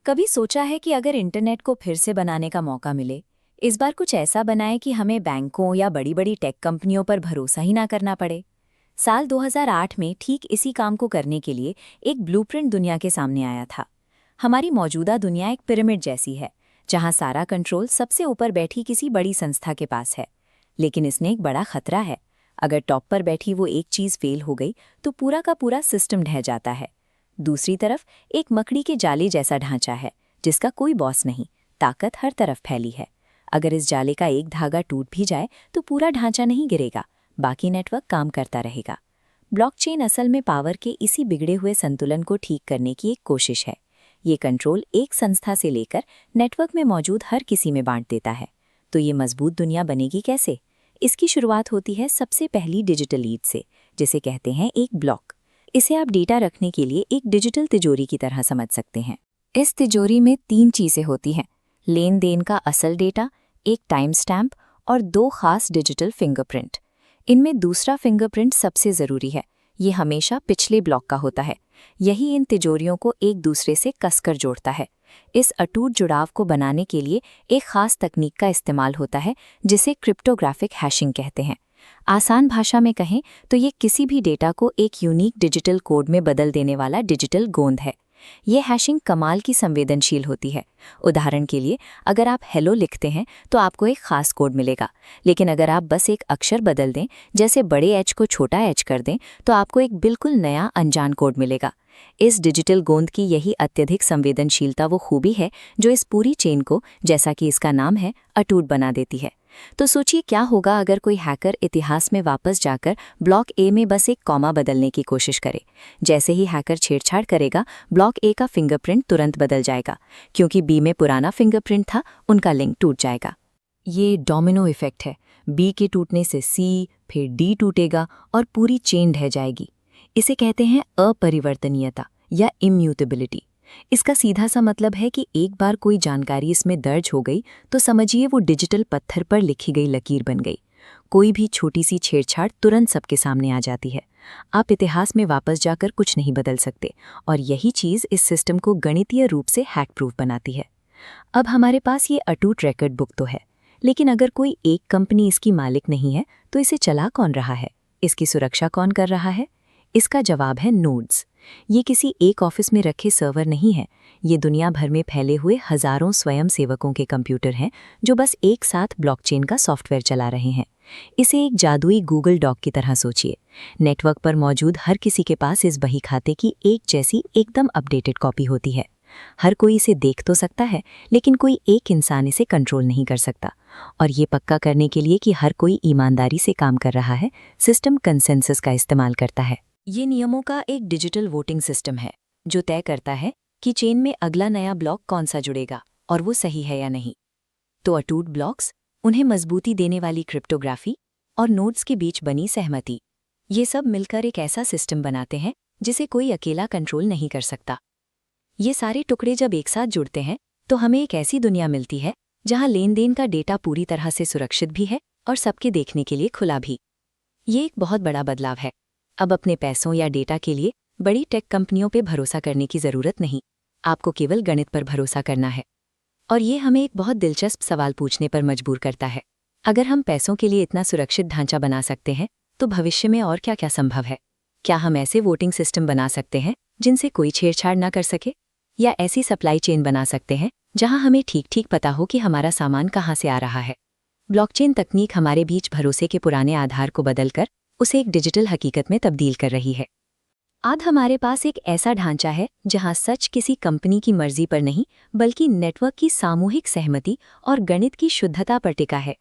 कभी सोचा है कि अगर इंटरनेट को फिर से बनाने का मौका मिले, इस बार कुछ ऐसा बनाए कि हमें बैंकों या बड़ी बड़ी टेक कंपनियों पर भरोसा ही ना करना पड़े। साल 2008 में ठीक इसी काम को करने के लिए एक ब्लूप्रिंट दुनिया के सामने आया था। हमारी मौजूदा दुनिया एक पिरामिड जैसी है, जहां सारा कंट्रोल सबसे ऊपर बैठी किसी बड़ी संस्था के पास है। लेकिन इसने एक बड़ा खतरा है। अगर टॉप पर बैठी वो एक चीज़ फेल हो गई तो पूरा का पूरा सिस्टम ढह जाता है। दूसरी तरफ एक मकड़ी के जाले जैसा ढांचा है, जिसका कोई बॉस नहीं, ताकत हर तरफ फैली है। अगर इस जाले का एक धागा टूट भी जाए तो पूरा ढांचा नहीं गिरेगा, बाकी नेटवर्क काम करता रहेगा। ब्लॉकचेन असल में पावर के इसी बिगड़े हुए संतुलन को ठीक करने की एक कोशिश है। ये कंट्रोल एक संस्था से लेकर नेटवर्क में मौजूद हर किसी में बांट देता है। तो ये मजबूत दुनिया बनेगी कैसे? इसकी शुरुआत होती है सबसे पहली डिजिटल ईद से, जिसे कहते हैं एक ब्लॉक। इसे आप डेटा रखने के लिए एक डिजिटल तिजोरी की तरह समझ सकते हैं। इस तिजोरी में 3 चीज़ें होती हैं: लेन देन का असल डेटा, एक टाइम स्टैम्प और 2 खास डिजिटल फिंगरप्रिंट। इनमें दूसरा फिंगरप्रिंट सबसे ज़रूरी है। ये हमेशा पिछले ब्लॉक का होता है। यही इन तिजोरियों को एक दूसरे से कसकर जोड़ता है। इस अटूट जुड़ाव को बनाने के लिए एक खास तकनीक का इस्तेमाल होता है, जिसे क्रिप्टोग्राफिक हैशिंग कहते हैं। आसान भाषा में कहें तो ये किसी भी डेटा को एक यूनिक डिजिटल कोड में बदल देने वाला डिजिटल गोंद है। ये हैशिंग कमाल की संवेदनशील होती है। उदाहरण के लिए, अगर आप हेलो लिखते हैं तो आपको एक खास कोड मिलेगा, लेकिन अगर आप बस एक अक्षर बदल दें, जैसे बड़े एच को छोटा एच कर दें, तो आपको एक बिल्कुल नया अनजान कोड मिलेगा। इस डिजिटल गोंद की यही अत्यधिक संवेदनशीलता वो खूबी है जो इस पूरी चेन को, जैसा कि इसका नाम है, अटूट बना देती है। तो सोचिए क्या होगा अगर कोई हैकर इतिहास में वापस जाकर ब्लॉक ए में बस एक कॉमा बदलने की कोशिश करे। जैसे ही हैकर छेड़छाड़ करेगा, ब्लॉक ए का फिंगरप्रिंट तुरंत बदल जाएगा। क्योंकि बी में पुराना फिंगरप्रिंट था, उनका लिंक टूट जाएगा। ये डोमिनो इफेक्ट है। बी के टूटने से सी, फिर डी टूटेगा और पूरी चेन ढह जाएगी। इसे कहते हैं अपरिवर्तनीयता या इम्यूटेबिलिटी। इसका सीधा सा मतलब है कि एक बार कोई जानकारी इसमें दर्ज हो गई तो समझिए वो डिजिटल पत्थर पर लिखी गई लकीर बन गई। कोई भी छोटी सी छेड़छाड़ तुरंत सबके सामने आ जाती है। आप इतिहास में वापस जाकर कुछ नहीं बदल सकते, और यही चीज़ इस सिस्टम को गणितीय रूप से हैक प्रूफ बनाती है। अब हमारे पास ये अटूट रिकॉर्ड बुक तो है, लेकिन अगर कोई एक कंपनी इसकी मालिक नहीं है तो इसे चला कौन रहा है? इसकी सुरक्षा कौन कर रहा है? इसका जवाब है नोड्स। ये किसी एक ऑफिस में रखे सर्वर नहीं है। ये दुनिया भर में फैले हुए हजारों स्वयंसेवकों के कंप्यूटर हैं जो बस एक साथ ब्लॉकचेन का सॉफ्टवेयर चला रहे हैं। इसे एक जादुई गूगल डॉक की तरह सोचिए। नेटवर्क पर मौजूद हर किसी के पास इस बही खाते की एक जैसी एकदम अपडेटेड कॉपी होती है। हर कोई इसे देख तो सकता है, लेकिन कोई एक इंसान इसे कंट्रोल नहीं कर सकता। और ये पक्का करने के लिए कि हर कोई ईमानदारी से काम कर रहा है, सिस्टम कंसेंसस का इस्तेमाल करता है। ये नियमों का एक डिजिटल वोटिंग सिस्टम है जो तय करता है कि चेन में अगला नया ब्लॉक कौन सा जुड़ेगा और वो सही है या नहीं। तो अटूट ब्लॉक्स, उन्हें मजबूती देने वाली क्रिप्टोग्राफी और नोड्स के बीच बनी सहमति, ये सब मिलकर एक ऐसा सिस्टम बनाते हैं जिसे कोई अकेला कंट्रोल नहीं कर सकता। ये सारे टुकड़े जब एक साथ जुड़ते हैं तो हमें एक ऐसी दुनिया मिलती है जहां लेन देन का डेटा पूरी तरह से सुरक्षित भी है और सबके देखने के लिए खुला भी। ये एक बहुत बड़ा बदलाव है। अब अपने पैसों या डेटा के लिए बड़ी टेक कंपनियों पे भरोसा करने की ज़रूरत नहीं। आपको केवल गणित पर भरोसा करना है। और ये हमें एक बहुत दिलचस्प सवाल पूछने पर मजबूर करता है। अगर हम पैसों के लिए इतना सुरक्षित ढांचा बना सकते हैं, तो भविष्य में और क्या क्या संभव है? क्या हम ऐसे वोटिंग सिस्टम बना सकते हैं जिनसे कोई छेड़छाड़ ना कर सके? या ऐसी सप्लाई चेन बना सकते हैं जहां हमें ठीक ठीक पता हो कि हमारा सामान कहाँ से आ रहा है? ब्लॉकचेन तकनीक हमारे बीच भरोसे के पुराने आधार को बदलकर उसे एक डिजिटल हकीकत में तब्दील कर रही है। आज हमारे पास एक ऐसा ढांचा है जहां सच किसी कंपनी की मर्जी पर नहीं, बल्कि नेटवर्क की सामूहिक सहमति और गणित की शुद्धता पर टिका है।